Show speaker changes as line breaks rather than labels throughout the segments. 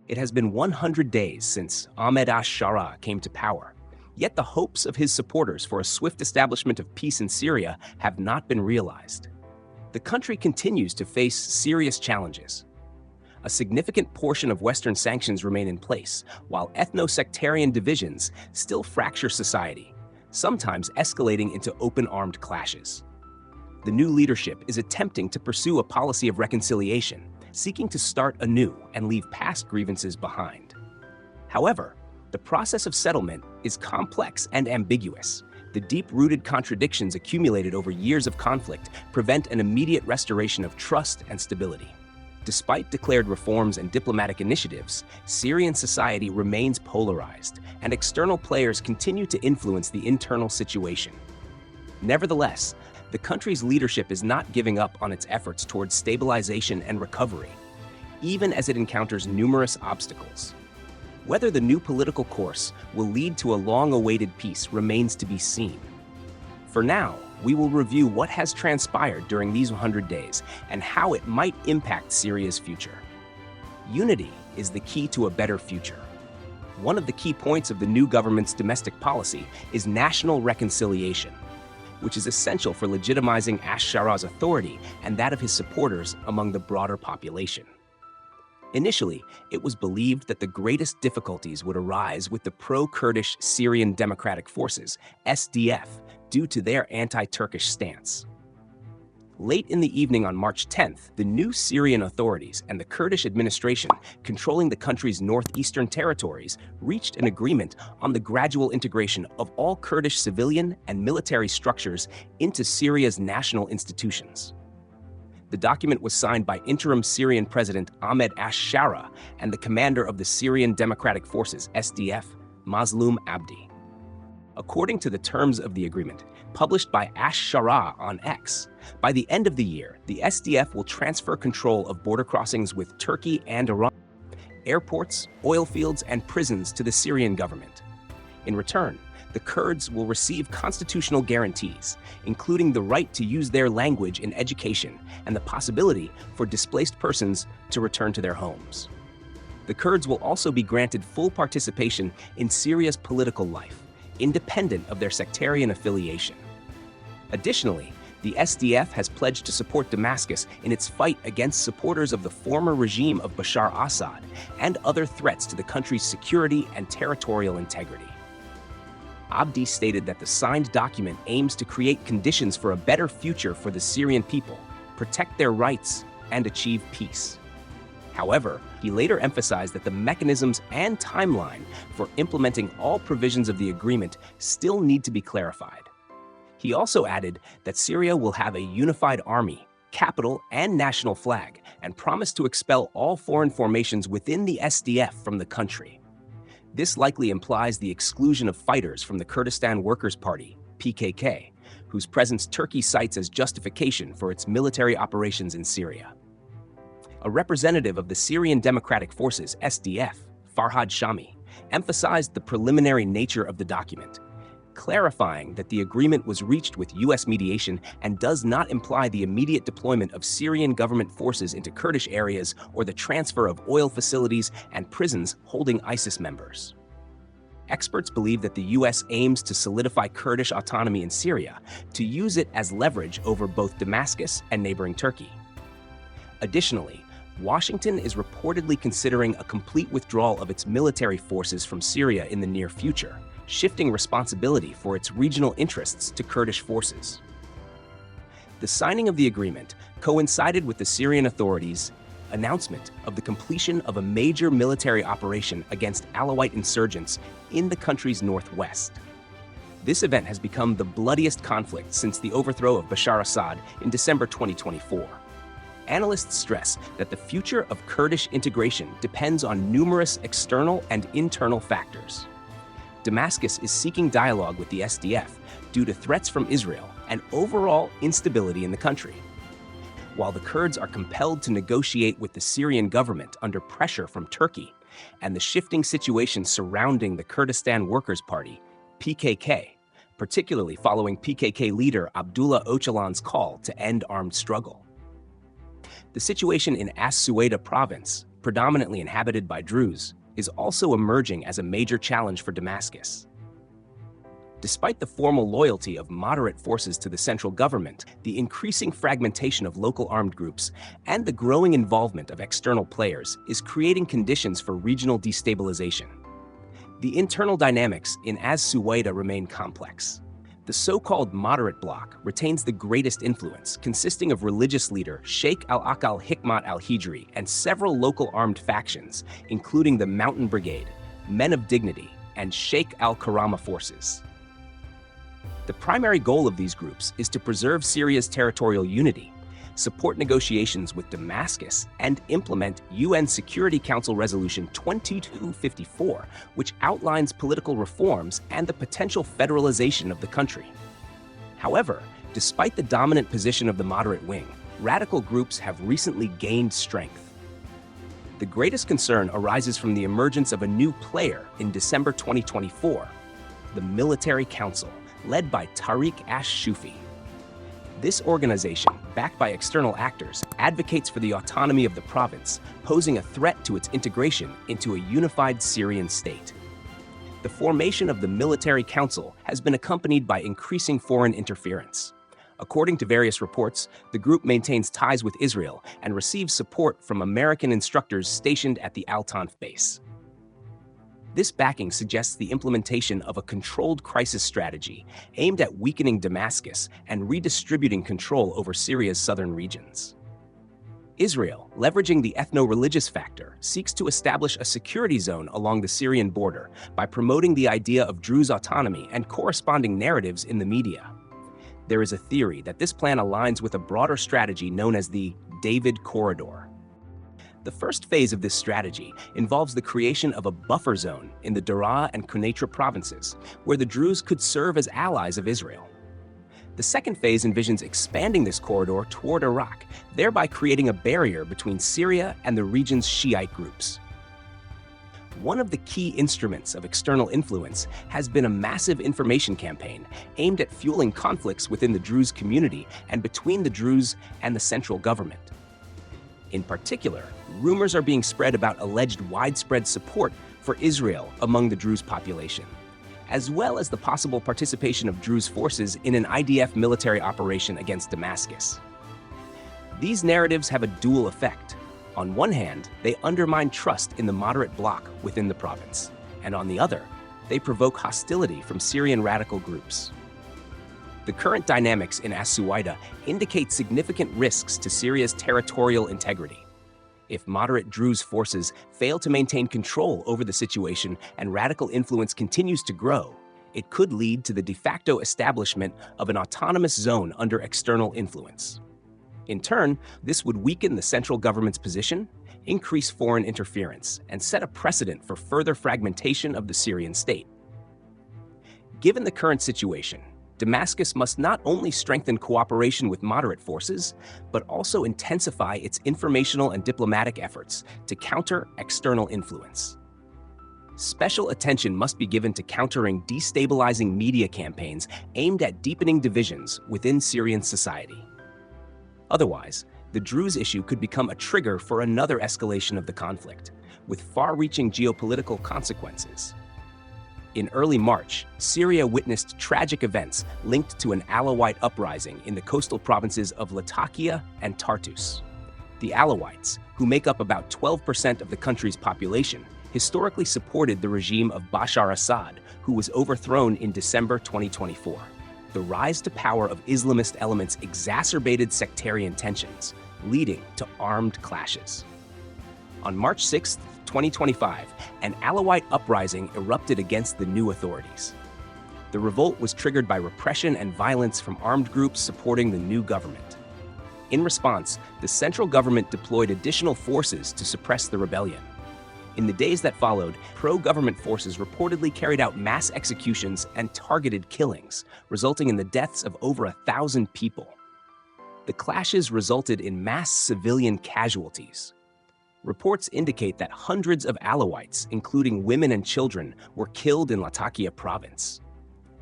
It has been 100 days since Ahmed al-Shara came to power, yet the hopes of his supporters for a swift establishment of peace in Syria have not been realized. The country continues to face serious challenges. A significant portion of Western sanctions remain in place, while ethno-sectarian divisions still fracture society, sometimes escalating into open-armed clashes. The new leadership is attempting to pursue a policy of reconciliation, seeking to start anew and leave past grievances behind. However, the process of settlement is complex and ambiguous. The deep-rooted contradictions accumulated over years of conflict prevent an immediate restoration of trust and stability. Despite declared reforms and diplomatic initiatives, Syrian society remains polarized, and external players continue to influence the internal situation. Nevertheless, the country's leadership is not giving up on its efforts towards stabilization and recovery, even as it encounters numerous obstacles. Whether the new political course will lead to a long-awaited peace remains to be seen. For now, we will review what has transpired during these 100 days and how it might impact Syria's future. Unity is the key to a better future. One of the key points of the new government's domestic policy is national reconciliation, which is essential for legitimizing al-Shara's authority and that of his supporters among the broader population. Initially, it was believed that the greatest difficulties would arise with the pro-Kurdish Syrian Democratic Forces, SDF, due to their anti-Turkish stance. Late in the evening on March 10th, the new Syrian authorities and the Kurdish administration controlling the country's northeastern territories reached an agreement on the gradual integration of all Kurdish civilian and military structures into Syria's national institutions. The document was signed by interim Syrian President Ahmed al-Shara and the commander of the Syrian Democratic Forces, SDF, Mazloum Abdi. According to the terms of the agreement, published by al-Shara on X, by the end of the year, the SDF will transfer control of border crossings with Turkey and Iran, airports, oil fields, and prisons to the Syrian government. In return, the Kurds will receive constitutional guarantees, including the right to use their language in education and the possibility for displaced persons to return to their homes. The Kurds will also be granted full participation in Syria's political life, independent of their sectarian affiliation. Additionally, the SDF has pledged to support Damascus in its fight against supporters of the former regime of Bashar Assad and other threats to the country's security and territorial integrity. Abdi stated that the signed document aims to create conditions for a better future for the Syrian people, protect their rights, and achieve peace. However, he later emphasized that the mechanisms and timeline for implementing all provisions of the agreement still need to be clarified. He also added that Syria will have a unified army, capital, and national flag, and promised to expel all foreign formations within the SDF from the country. This likely implies the exclusion of fighters from the Kurdistan Workers' Party, PKK, whose presence Turkey cites as justification for its military operations in Syria. A representative of the Syrian Democratic Forces, SDF, Farhad Shami, emphasized the preliminary nature of the document, clarifying that the agreement was reached with U.S. mediation and does not imply the immediate deployment of Syrian government forces into Kurdish areas or the transfer of oil facilities and prisons holding ISIS members. Experts believe that the U.S. aims to solidify Kurdish autonomy in Syria to use it as leverage over both Damascus and neighboring Turkey. Additionally, Washington is reportedly considering a complete withdrawal of its military forces from Syria in the near future, shifting responsibility for its regional interests to Kurdish forces. The signing of the agreement coincided with the Syrian authorities' announcement of the completion of a major military operation against Alawite insurgents in the country's northwest. This event has become the bloodiest conflict since the overthrow of Bashar Assad in December 2024. Analysts stress that the future of Kurdish integration depends on numerous external and internal factors. Damascus is seeking dialogue with the SDF due to threats from Israel and overall instability in the country, while the Kurds are compelled to negotiate with the Syrian government under pressure from Turkey and the shifting situation surrounding the Kurdistan Workers' Party, PKK, particularly following PKK leader Abdullah Öcalan's call to end armed struggle. The situation in As-Suwaida province, predominantly inhabited by Druze, is also emerging as a major challenge for Damascus. Despite the formal loyalty of moderate forces to the central government, the increasing fragmentation of local armed groups and the growing involvement of external players is creating conditions for regional destabilization. The internal dynamics in as-Suwaida remain complex. The so-called moderate bloc retains the greatest influence, consisting of religious leader Sheikh al-Aqal Hikmat al-Hijri and several local armed factions, including the Mountain Brigade, Men of Dignity, and Sheikh al-Karama forces. The primary goal of these groups is to preserve Syria's territorial unity, support negotiations with Damascus, and implement UN Security Council Resolution 2254, which outlines political reforms and the potential federalization of the country. However, despite the dominant position of the moderate wing, radical groups have recently gained strength. The greatest concern arises from the emergence of a new player in December 2024, the Military Council, led by Tariq ash-Shufi. This organization, backed by external actors, advocates for the autonomy of the province, posing a threat to its integration into a unified Syrian state. The formation of the Military Council has been accompanied by increasing foreign interference. According to various reports, the group maintains ties with Israel and receives support from American instructors stationed at the Al-Tanf base. This backing suggests the implementation of a controlled crisis strategy aimed at weakening Damascus and redistributing control over Syria's southern regions. Israel, leveraging the ethno-religious factor, seeks to establish a security zone along the Syrian border by promoting the idea of Druze autonomy and corresponding narratives in the media. There is a theory that this plan aligns with a broader strategy known as the David Corridor. The first phase of this strategy involves the creation of a buffer zone in the Daraa and Quneitra provinces, where the Druze could serve as allies of Israel. The second phase envisions expanding this corridor toward Iraq, thereby creating a barrier between Syria and the region's Shiite groups. One of the key instruments of external influence has been a massive information campaign aimed at fueling conflicts within the Druze community and between the Druze and the central government. In particular, rumors are being spread about alleged widespread support for Israel among the Druze population, as well as the possible participation of Druze forces in an IDF military operation against Damascus. These narratives have a dual effect. On one hand, they undermine trust in the moderate bloc within the province, and on the other, they provoke hostility from Syrian radical groups. The current dynamics in as-Suwaida indicate significant risks to Syria's territorial integrity. If moderate Druze forces fail to maintain control over the situation and radical influence continues to grow, it could lead to the de facto establishment of an autonomous zone under external influence. In turn, this would weaken the central government's position, increase foreign interference, and set a precedent for further fragmentation of the Syrian state. Given the current situation, Damascus must not only strengthen cooperation with moderate forces, but also intensify its informational and diplomatic efforts to counter external influence. Special attention must be given to countering destabilizing media campaigns aimed at deepening divisions within Syrian society. Otherwise, the Druze issue could become a trigger for another escalation of the conflict, with far-reaching geopolitical consequences. In early March, Syria witnessed tragic events linked to an Alawite uprising in the coastal provinces of Latakia and Tartus. The Alawites, who make up about 12% of the country's population, historically supported the regime of Bashar Assad, who was overthrown in December 2024. The rise to power of Islamist elements exacerbated sectarian tensions, leading to armed clashes. On March 6, 2025, an Alawite uprising erupted against the new authorities. The revolt was triggered by repression and violence from armed groups supporting the new government. In response, the central government deployed additional forces to suppress the rebellion. In the days that followed, pro-government forces reportedly carried out mass executions and targeted killings, resulting in the deaths of over 1,000 people. The clashes resulted in mass civilian casualties. Reports indicate that hundreds of Alawites, including women and children, were killed in Latakia province.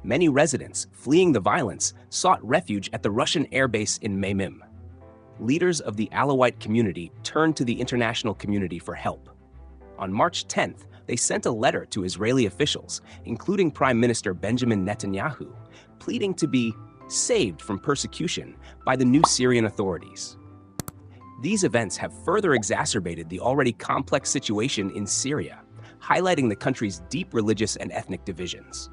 Many residents, fleeing the violence, sought refuge at the Russian airbase in Memim. leaders of the Alawite community turned to the international community for help. On March 10th, they sent a letter to Israeli officials, including Prime Minister Benjamin Netanyahu, pleading to be saved from persecution by the new Syrian authorities. These events have further exacerbated the already complex situation in Syria, highlighting the country's deep religious and ethnic divisions.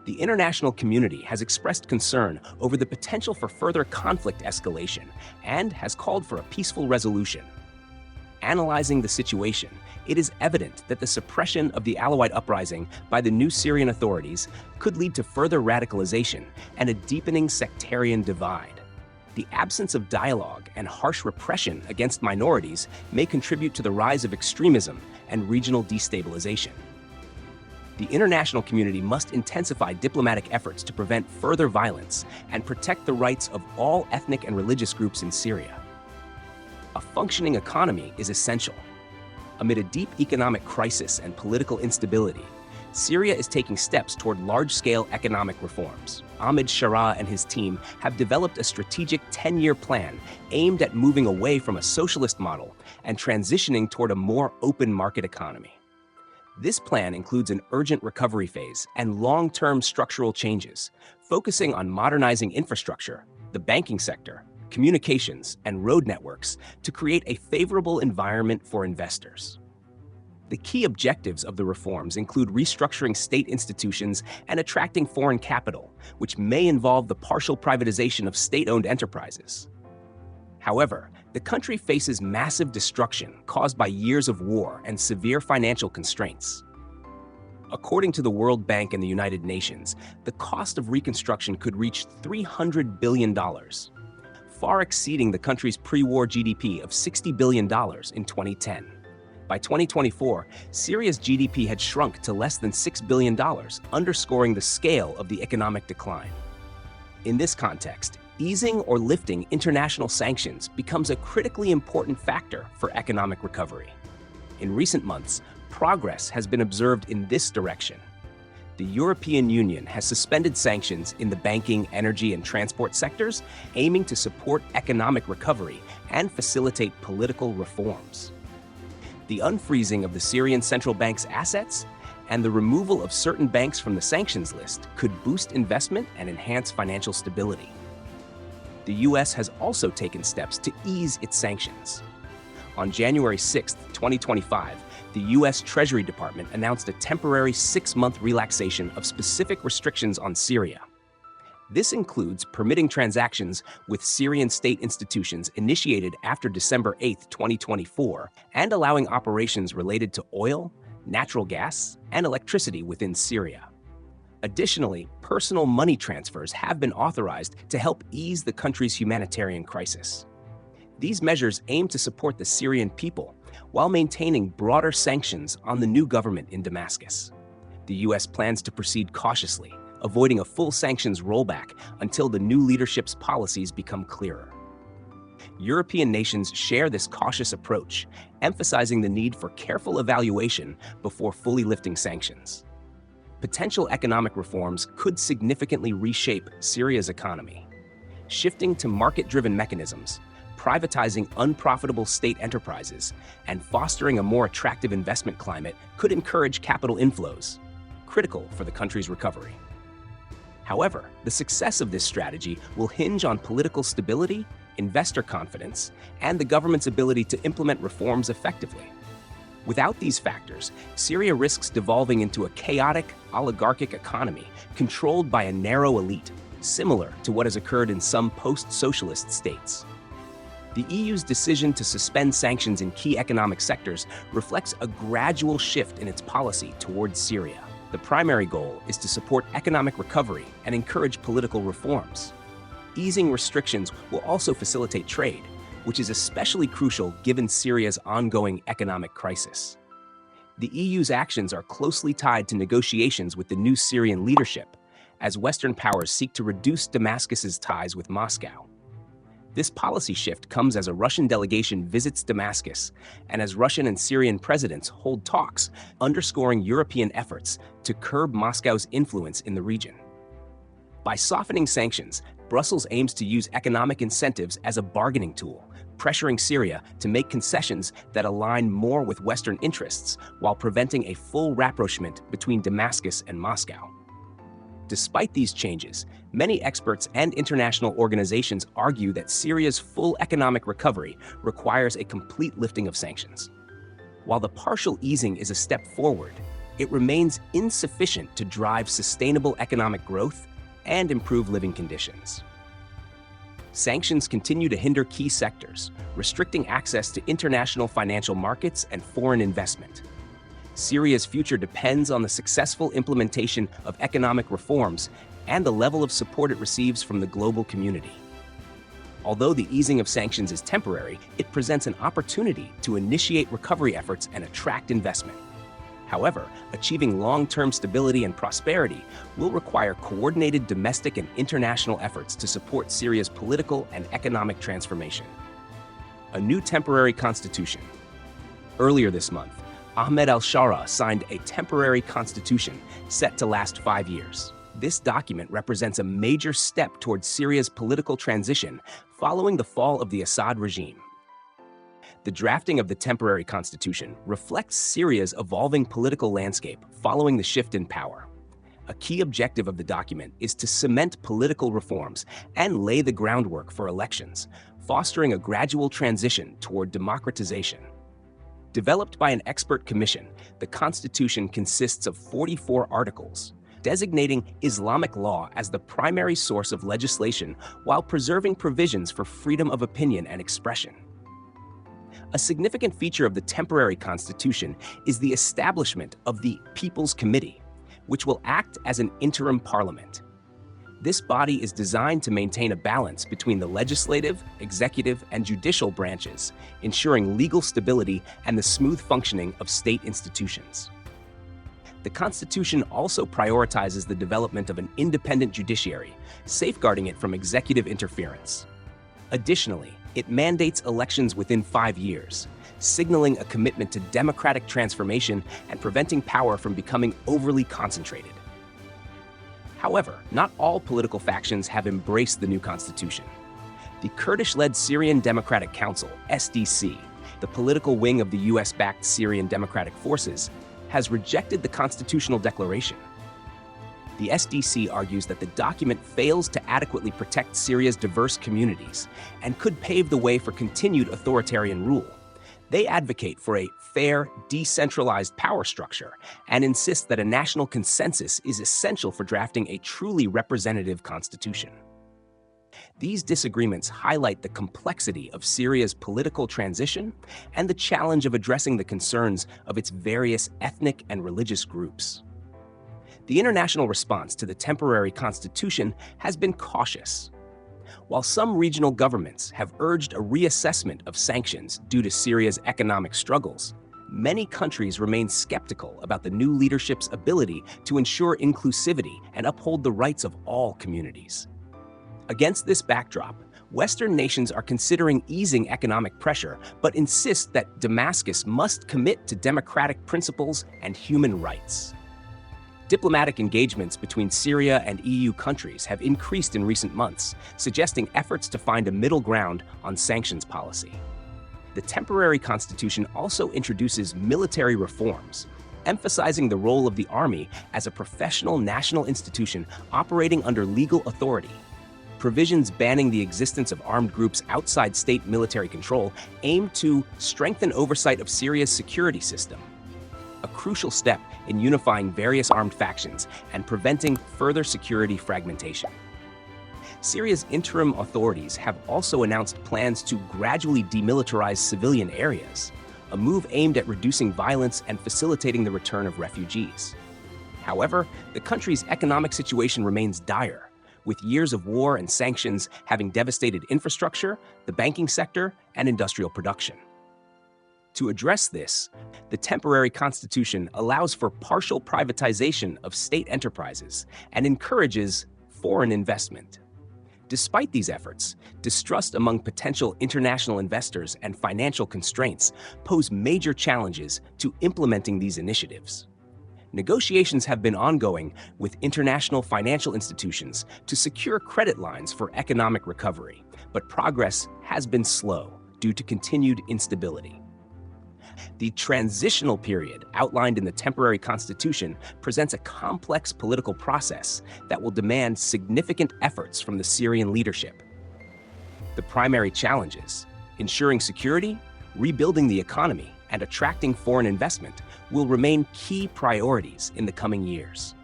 The international community has expressed concern over the potential for further conflict escalation and has called for a peaceful resolution. Analyzing the situation, it is evident that the suppression of the Alawite uprising by the new Syrian authorities could lead to further radicalization and a deepening sectarian divide. The absence of dialogue and harsh repression against minorities may contribute to the rise of extremism and regional destabilization. The international community must intensify diplomatic efforts to prevent further violence and protect the rights of all ethnic and religious groups in Syria. A functioning economy is essential. Amid a deep economic crisis and political instability, Syria is taking steps toward large-scale economic reforms. Ahmed Shara and his team have developed a strategic 10-year plan aimed at moving away from a socialist model and transitioning toward a more open market economy. This plan includes an urgent recovery phase and long-term structural changes, focusing on modernizing infrastructure, the banking sector, communications, and road networks to create a favorable environment for investors. The key objectives of the reforms include restructuring state institutions and attracting foreign capital, which may involve the partial privatization of state-owned enterprises. However, the country faces massive destruction caused by years of war and severe financial constraints. According to the World Bank and the United Nations, the cost of reconstruction could reach $300 billion, far exceeding the country's pre-war GDP of $60 billion in 2010. By 2024, Syria's GDP had shrunk to less than $6 billion, underscoring the scale of the economic decline. In this context, easing or lifting international sanctions becomes a critically important factor for economic recovery. In recent months, progress has been observed in this direction. The European Union has suspended sanctions in the banking, energy, and transport sectors, aiming to support economic recovery and facilitate political reforms. The unfreezing of the Syrian central bank's assets and the removal of certain banks from the sanctions list could boost investment and enhance financial stability. The U.S. has also taken steps to ease its sanctions. On January 6, 2025, the U.S. Treasury Department announced a temporary 6-month relaxation of specific restrictions on Syria. This includes permitting transactions with Syrian state institutions initiated after December 8, 2024, and allowing operations related to oil, natural gas, and electricity within Syria. Additionally, personal money transfers have been authorized to help ease the country's humanitarian crisis. These measures aim to support the Syrian people while maintaining broader sanctions on the new government in Damascus. The U.S. plans to proceed cautiously, avoiding a full sanctions rollback until the new leadership's policies become clearer. European nations share this cautious approach, emphasizing the need for careful evaluation before fully lifting sanctions. Potential economic reforms could significantly reshape Syria's economy. Shifting to market-driven mechanisms, privatizing unprofitable state enterprises, and fostering a more attractive investment climate could encourage capital inflows, critical for the country's recovery. However, the success of this strategy will hinge on political stability, investor confidence, and the government's ability to implement reforms effectively. Without these factors, Syria risks devolving into a chaotic, oligarchic economy controlled by a narrow elite, similar to what has occurred in some post-socialist states. The EU's decision to suspend sanctions in key economic sectors reflects a gradual shift in its policy towards Syria. The primary goal is to support economic recovery and encourage political reforms. Easing restrictions will also facilitate trade, which is especially crucial given Syria's ongoing economic crisis. The EU's actions are closely tied to negotiations with the new Syrian leadership, as Western powers seek to reduce Damascus's ties with Moscow. This policy shift comes as a Russian delegation visits Damascus and as Russian and Syrian presidents hold talks, underscoring European efforts to curb Moscow's influence in the region. By softening sanctions, Brussels aims to use economic incentives as a bargaining tool, pressuring Syria to make concessions that align more with Western interests while preventing a full rapprochement between Damascus and Moscow. Despite these changes, many experts and international organizations argue that Syria's full economic recovery requires a complete lifting of sanctions. While the partial easing is a step forward, it remains insufficient to drive sustainable economic growth and improve living conditions. Sanctions continue to hinder key sectors, restricting access to international financial markets and foreign investment. Syria's future depends on the successful implementation of economic reforms and the level of support it receives from the global community. Although the easing of sanctions is temporary, it presents an opportunity to initiate recovery efforts and attract investment. However, achieving long-term stability and prosperity will require coordinated domestic and international efforts to support Syria's political and economic transformation. A new temporary constitution. Earlier this month, Ahmed al-Shara signed a temporary constitution set to last 5 years. This document represents a major step towards Syria's political transition following the fall of the Assad regime. The drafting of the temporary constitution reflects Syria's evolving political landscape following the shift in power. A key objective of the document is to cement political reforms and lay the groundwork for elections, fostering a gradual transition toward democratization. Developed by an expert commission, the Constitution consists of 44 articles, designating Islamic law as the primary source of legislation while preserving provisions for freedom of opinion and expression. A significant feature of the temporary constitution is the establishment of the People's Committee, which will act as an interim parliament. This body is designed to maintain a balance between the legislative, executive, and judicial branches, ensuring legal stability and the smooth functioning of state institutions. The Constitution also prioritizes the development of an independent judiciary, safeguarding it from executive interference. Additionally, it mandates elections within 5 years, signaling a commitment to democratic transformation and preventing power from becoming overly concentrated. However, not all political factions have embraced the new constitution. The Kurdish-led Syrian Democratic Council, SDC, the political wing of the US-backed Syrian Democratic Forces, has rejected the constitutional declaration. The SDC argues that the document fails to adequately protect Syria's diverse communities and could pave the way for continued authoritarian rule. They advocate for a fair, decentralized power structure and insist that a national consensus is essential for drafting a truly representative constitution. These disagreements highlight the complexity of Syria's political transition and the challenge of addressing the concerns of its various ethnic and religious groups. The international response to the temporary constitution has been cautious. While some regional governments have urged a reassessment of sanctions due to Syria's economic struggles, many countries remain skeptical about the new leadership's ability to ensure inclusivity and uphold the rights of all communities. Against this backdrop, Western nations are considering easing economic pressure, but insist that Damascus must commit to democratic principles and human rights. Diplomatic engagements between Syria and EU countries have increased in recent months, suggesting efforts to find a middle ground on sanctions policy. The temporary constitution also introduces military reforms, emphasizing the role of the army as a professional national institution operating under legal authority. Provisions banning the existence of armed groups outside state military control aim to strengthen oversight of Syria's security system, a crucial step in unifying various armed factions and preventing further security fragmentation. Syria's interim authorities have also announced plans to gradually demilitarize civilian areas, a move aimed at reducing violence and facilitating the return of refugees. However, the country's economic situation remains dire, with years of war and sanctions having devastated infrastructure, the banking sector, and industrial production. To address this, the temporary constitution allows for partial privatization of state enterprises and encourages foreign investment. Despite these efforts, distrust among potential international investors and financial constraints pose major challenges to implementing these initiatives. Negotiations have been ongoing with international financial institutions to secure credit lines for economic recovery, but progress has been slow due to continued instability. The transitional period outlined in the temporary constitution presents a complex political process that will demand significant efforts from the Syrian leadership. The primary challenges, ensuring security, rebuilding the economy, and attracting foreign investment, will remain key priorities in the coming years.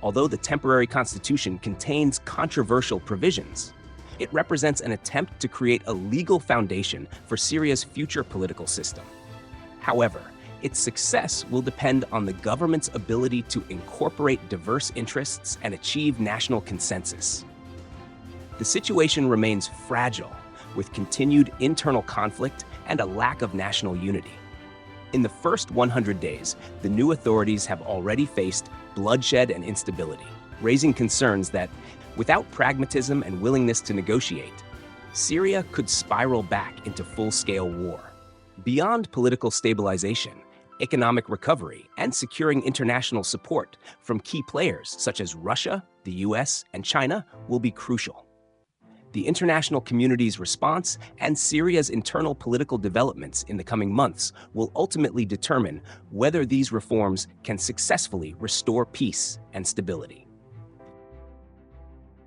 Although the temporary constitution contains controversial provisions, it represents an attempt to create a legal foundation for Syria's future political system. However, its success will depend on the government's ability to incorporate diverse interests and achieve national consensus. The situation remains fragile, with continued internal conflict and a lack of national unity. In the first 100 days, the new authorities have already faced bloodshed and instability, raising concerns that, without pragmatism and willingness to negotiate, Syria could spiral back into full-scale war. Beyond political stabilization, economic recovery, and securing international support from key players such as Russia, the US, and China will be crucial. The international community's response and Syria's internal political developments in the coming months will ultimately determine whether these reforms can successfully restore peace and stability.